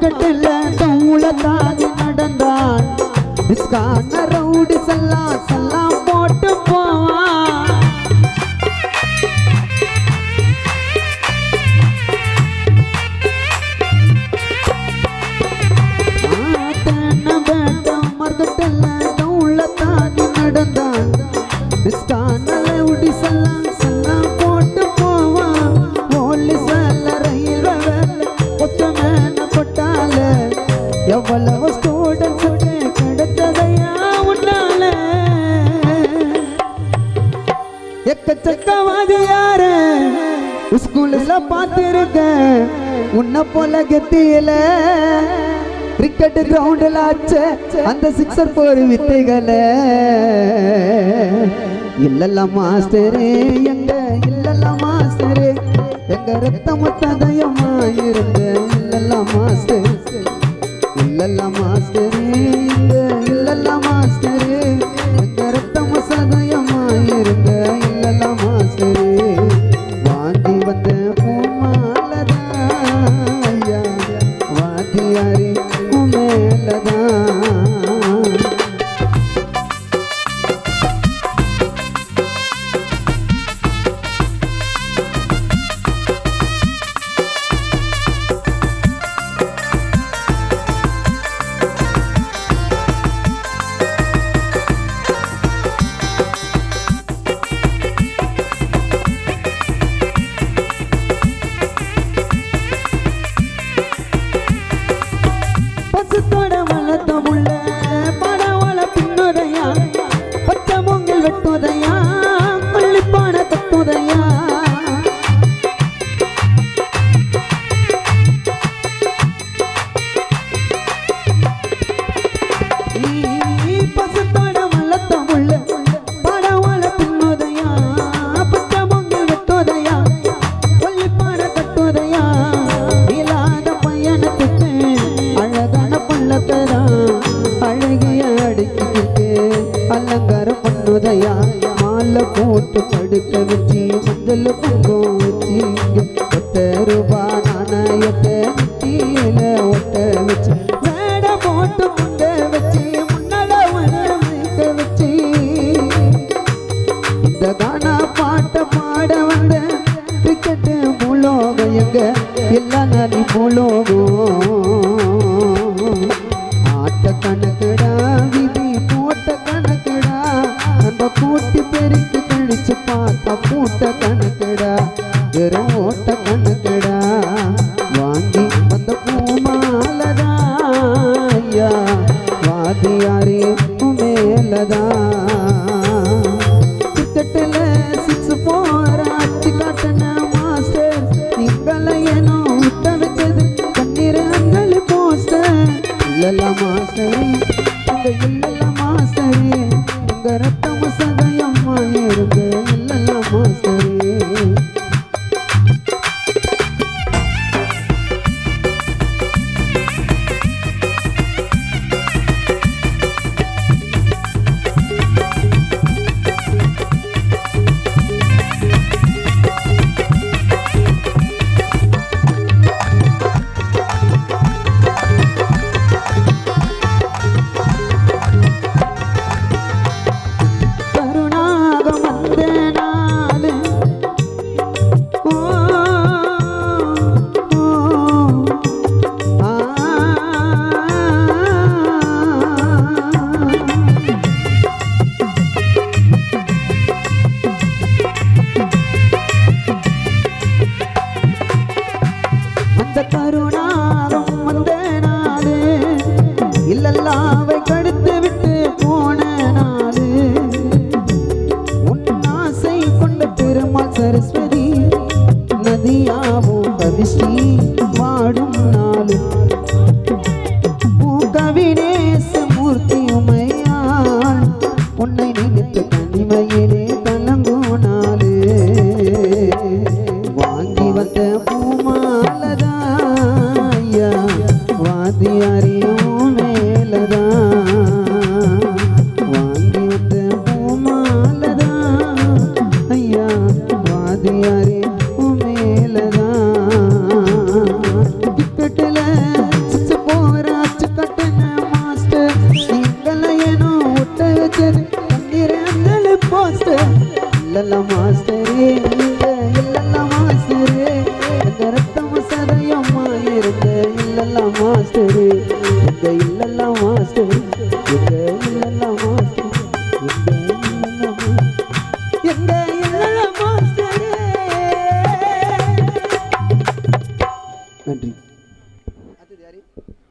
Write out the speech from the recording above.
மார்க்கெட்டில் தூள தாங்கி நடந்தான் டிஸ்கான ரவுடி சல்லாம் போட்டு போவான் மார்க்கெட்டில் தூள தாங்கி நடந்தான் டிஸ்கான ரவுடி சல்லாம் போட்டு போவான் போலீஸ் ரயில்வே ஒத்தமேன கொட்டால எவ்வளவு ஸ்டூடெண்ட்ஸ் கிடைத்ததையா உன்னால எக்கச்சக்கவாதி யாரு ஸ்கூல்ல பார்த்திருக்க உன்ன போல கெத்தியில கிரிக்கெட் கிரவுண்டில் ஆச்ச அந்த சிக்ஸர் போர் வித்தைகளை இல்லல்ல மாஸ்டரே எங்க இல்லல்ல மாஸ்டரே எங்க ரத்தம் ததயமாயிருந்த இல்லல்ல மாஸ்டர் இல்லல்ல மாஸ்டரே இல்லல்ல மாஸ்டரே எங்க ரத்தம் சதயமாயிருந்த இல்லல்ல மாஸ்டரே வாந்தி வந்த பூமாலதா ஐயா வாத்தியாரே உமேலதா அலங்காரம் பண்ணுதையா மாலை போட்டு படுக்க வச்சு மஞ்சள் பொங்கம் வச்சு ஒத்த ரூபா நாணயத்தை நெத்தியில ஒட்ட வச்சு மேட போட்டு முண்ட வச்சு முன்னால வைக்க வச்சு இந்த கானா பாட்ட பாட வந்த கிரிக்கெட்டு மூலோகம் எங்க எல்லா நாளி மூலோகம் ஆட்ட கணக்குடா விதி போட்ட கணக்குடா அந்த கூட்டி பெருக்கி கழிச்சு பார்த்தா பூட்ட கணக்குடா வெறும் ஓட்ட கணக்குடா வாங்கி வந்த பூமாலதா ஐயா வாதியாரே மேலதா கிரிக்கெட்டில் 6-4 அடிச்சு காட்டின மாஸ்டர் நீங்களை ஏனோ விட்ட வச்சது கண்ணீர் அண்ணல் போஸ்டர் இல்லல்ல மாஸ்டரே இல்லல்ல மாஸ்டரே உங்க ரத்தம் சதயமா இருந்து இல்லல்ல மாஸ்டரே கருணாகம் வந்த நாடு இல்லல்லாவை கடுத்து விட்டு போன நாடு உன் ஆசை கொண்ட பெருமாள் சரஸ்வதி நதியாவும் கவிஸ்ரீ வாடும் நாடு கவினேச மூர்த்தி உமையாள் உன்னை நினைத்து தனிமையிலே கலங்கும் நாடு வாங்கி வந்த பூமாலதா ஐயா வாதியாரியும் மேலதா வாங்கி வந்த பூமாலதா ஐயா வாதியார் மாஸ்டர்